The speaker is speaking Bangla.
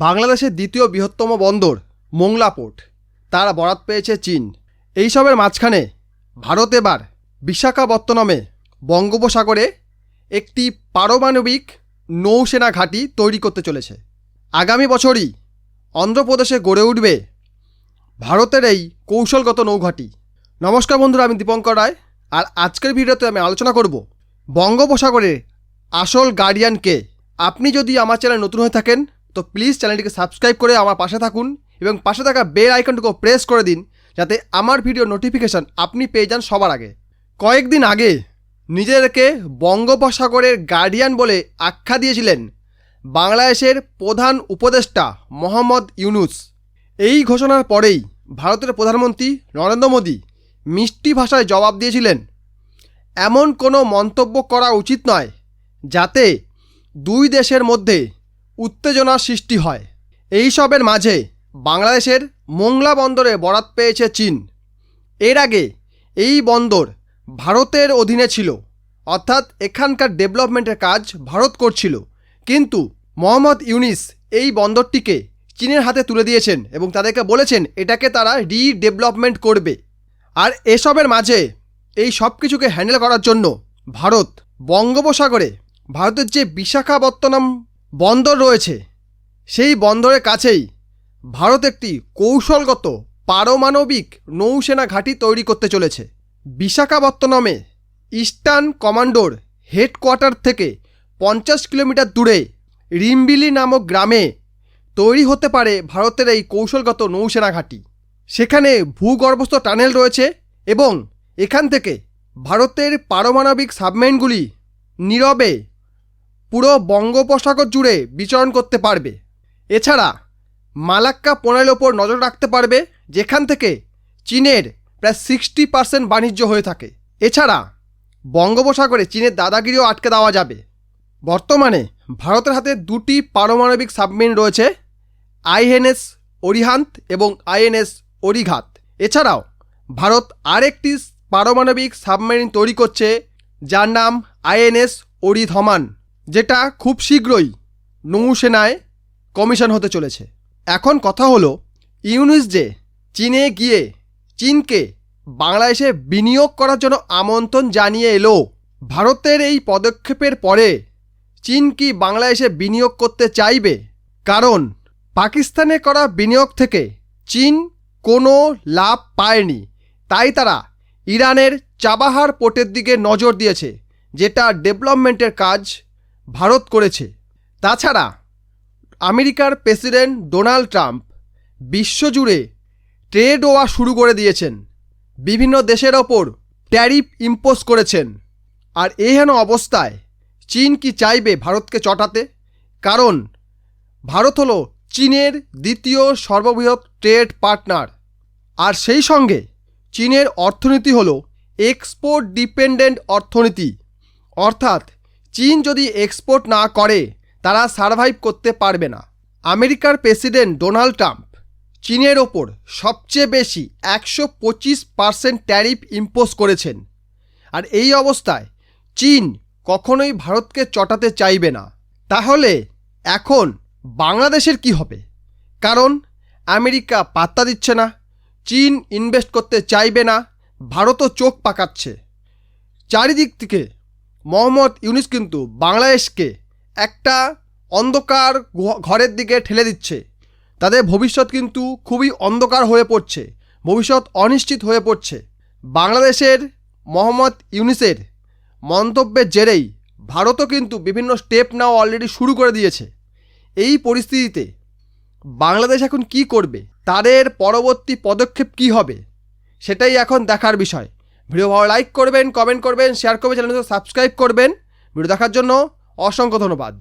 বাংলাদেশের দ্বিতীয় বৃহত্তম বন্দর মোংলা পোর্ট তার বরাত পেয়েছে চীন। এইসবের মাঝখানে ভারত এবার বিশাখাপত্তনমে বঙ্গোপসাগরে একটি পারমাণবিক নৌসেনা ঘাঁটি তৈরি করতে চলেছে। আগামী বছরই অন্ধ্রপ্রদেশে গড়ে উঠবে ভারতের এই কৌশলগত নৌঘাঁটি। নমস্কার বন্ধুরা, আমি দীপঙ্কর রায়। আর আজকের ভিডিওতে আমি আলোচনা করব বঙ্গোপসাগরের আসল গার্ডিয়ান কে। আপনি যদি আমার চ্যানেল নতুন হয়ে থাকেন তো প্লিজ চ্যানেলটিকে সাবস্ক্রাইব করে আমার পাশে থাকুন এবং পাশে থাকা বেল আইকনটিকে প্রেস করে দিন, যাতে আমার ভিডিও নোটিফিকেশান আপনি পেয়ে যান সবার আগে। কয়েকদিন আগে নিজেদেরকে বঙ্গোপসাগরের গার্ডিয়ান বলে আখ্যা দিয়েছিলেন বাংলাদেশের প্রধান উপদেষ্টা মোহাম্মদ ইউনুস। এই ঘোষণার পরেই ভারতের প্রধানমন্ত্রী নরেন্দ্র মোদী মিষ্টি ভাষায় জবাব দিয়েছিলেন, এমন কোনো মন্তব্য করা উচিত নয় যাতে দুই দেশের মধ্যে উত্তেজনার সৃষ্টি হয়। এইসবের মাঝে বাংলাদেশের মোংলা বন্দরে বরাত পেয়েছে চীন। এর আগে এই বন্দর ভারতের অধীনে ছিল, অর্থাৎ এখানকার ডেভেলপমেন্টের কাজ ভারত করছিল, কিন্তু মোহাম্মদ ইউনুস এই বন্দরটিকে চীনের হাতে তুলে দিয়েছেন এবং তাদেরকে বলেছেন এটাকে তারা রিডেভেলপমেন্ট করবে। আর এসবের মাঝে এই সব কিছুকে হ্যান্ডেল করার জন্য ভারত বঙ্গোপসাগরে ভারতের যে বিশাখাপত্তনম বন্দর রয়েছে সেই বন্দরের কাছেই ভারত একটি কৌশলগত পারমাণবিক নৌসেনা ঘাঁটি তৈরি করতে চলেছে। বিশাখাপত্তনমে ইস্টার্ন কমান্ডোর হেডকোয়ার্টার থেকে 50 কিলোমিটার দূরে রিম্বিলি নামক গ্রামে তৈরি হতে পারে ভারতের এই কৌশলগত নৌসেনা ঘাঁটি। সেখানে ভূগর্ভস্থ টানেল রয়েছে এবং এখান থেকে ভারতের পারমাণবিক সাবমেরিনগুলি নীরবে পুরো বঙ্গোপসাগর জুড়ে বিচরণ করতে পারবে। এছাড়া মালাক্কা পোনারের ওপর নজর রাখতে পারবে, যেখান থেকে চীনের প্রায় 60% বাণিজ্য হয়ে থাকে। এছাড়া বঙ্গোপসাগরে চীনের দাদাগিরিও আটকে দেওয়া যাবে। বর্তমানে ভারতের হাতে দুটি পারমাণবিক সাবমেরিন রয়েছে, আইএনএস অরিহান্ত এবং আইএনএস অরিঘাত। এছাড়াও ভারত আরেকটি পারমাণবিক সাবমেরিন তৈরি করছে যার নাম আইএনএস অরিধমান, যেটা খুব শীঘ্রই নৌসেনায় কমিশন হতে চলেছে। এখন কথা হলো, ইউনুস যে চীনে গিয়ে চীনকে বাংলাদেশে বিনিয়োগ করার জন্য আমন্ত্রণ জানিয়ে এলো, ভারতের এই পদক্ষেপের পরে চীন কি বাংলাদেশে বিনিয়োগ করতে চাইবে? কারণ পাকিস্তানে করা বিনিয়োগ থেকে চীন কোনো লাভ পায়নি, তাই তারা ইরানের চাবাহার পোর্টের দিকে নজর দিয়েছে, যেটা ডেভেলপমেন্টের কাজ ভারত করেছে। তাছাড়া আমেরিকার প্রেসিডেন্ট ডোনাল্ড ট্রাম্প বিশ্বজুড়ে ট্রেড ওয়ার শুরু করে দিয়েছেন, বিভিন্ন দেশের ওপর ট্যারিফ ইম্পোজ করেছেন। আর এহেন অবস্থায় চীন কি চাইবে ভারতকে চটাতে? কারণ ভারত হলো চীনের দ্বিতীয় সর্ববৃহৎ ট্রেড পার্টনার। আর সেই সঙ্গে চীনের অর্থনীতি হলো এক্সপোর্ট ডিপেন্ডেন্ট অর্থনীতি, অর্থাৎ চীন যদি এক্সপোর্ট না করে তারা সারভাইভ করতে পারবে না। আমেরিকার প্রেসিডেন্ট ডোনাল্ড ট্রাম্প চীনের ওপর সবচেয়ে বেশি 125% ট্যারিফ ইম্পোজ করেছেন। আর এই অবস্থায় চীন কখনোই ভারতকে চটাতে চাইবে না। তাহলে এখন বাংলাদেশের কি হবে? কারণ আমেরিকা পাত্তা দিচ্ছে না, চীন ইনভেস্ট করতে চাইবে না, ভারতও চোখ পাকাচ্ছে। চারিদিক থেকে মোহাম্মদ ইউনুস কিন্তু বাংলাদেশকে একটা অন্ধকার ঘরের দিকে ঠেলে দিচ্ছে। তাদের ভবিষ্যৎ কিন্তু খুবই অন্ধকার হয়ে পড়ছে, ভবিষ্যৎ অনিশ্চিত হয়ে পড়ছে। বাংলাদেশের মোহাম্মদ ইউনুসের মন্তব্যের জেরেই ভারতও কিন্তু বিভিন্ন স্টেপ নেওয়া অলরেডি শুরু করে দিয়েছে। এই পরিস্থিতিতে বাংলাদেশ এখন কি করবে, তাদের পরবর্তী পদক্ষেপ কি হবে, সেটাই এখন দেখার বিষয়। ভিডিও ভালো লাইক করবেন, কমেন্ট করবেন, শেয়ার করবেন, চ্যানেলকে সাবস্ক্রাইব করবেন। ভিডিও দেখার জন্য অসংখ্য ধন্যবাদ।